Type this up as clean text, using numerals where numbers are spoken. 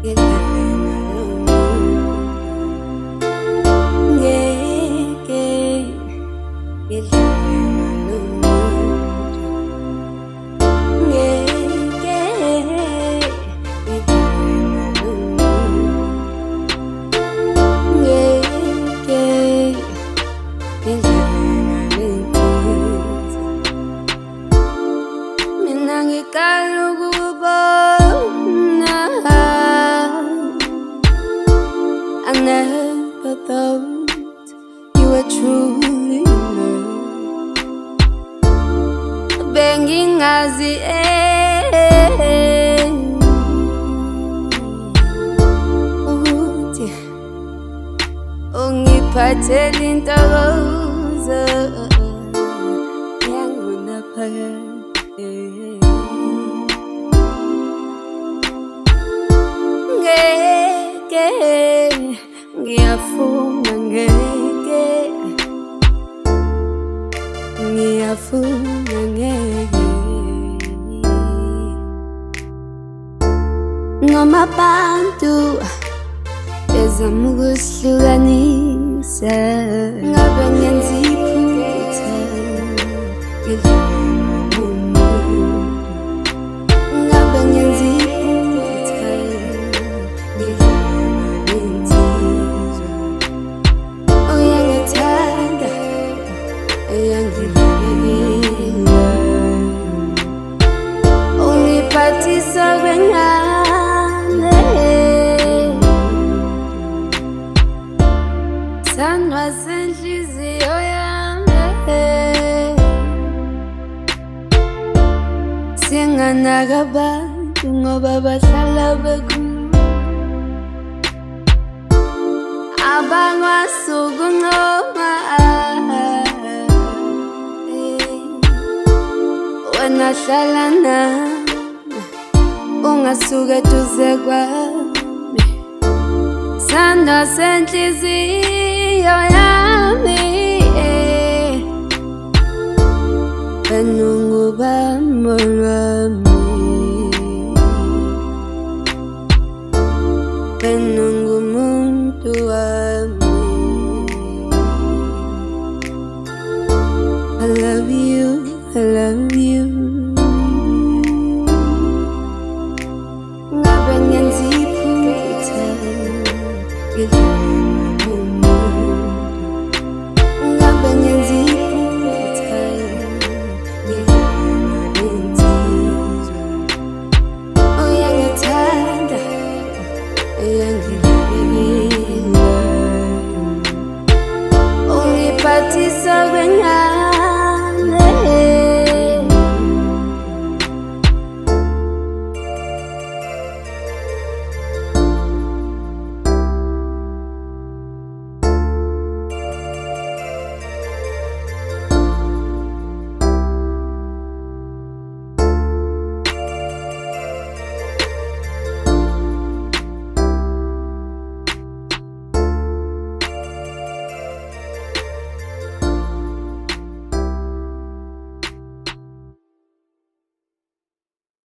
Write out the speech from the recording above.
ngidlale ngalomuntu. Ngeke ngidlale ngalomuntu. Ngeke ngidlale ngalomuntu. Ngeke ngidlale ngalomuntu. Mina ngiqala ukubona I never thought you were truly loved. Bengingazi ukuthi ungiphathele intokozo yangunaphakade. Ngeke ngiyafuna, ngeke ngiyafuna, ngeke noma abantu bezama ukusihlukanisa, ngabe ngenza iphutha ngidlale ngalomuntu. Ngabe ngenza iphutha ngidlale ngalomuntu. Uyangithanda, uyangidlalela, ungiphathisa kwengane, sandwa senhliziyo yami. Singanaka abantu ngoba bahlala bekhuluma, abangasuka uncoma. Wena hlala nami, ungasuka eduze kwami, sandwa senhliziyo yami. Wena ungubambo lwami, wena ungumuntu wami. I love you, I love you. Ngabe ngenza iphutha ngidlale ngalomuntu. Ngabe ngenza iphutha ngidlale ngalomuntu. Uyangithanda, uyangidlalela, ungiphathisa kwengane.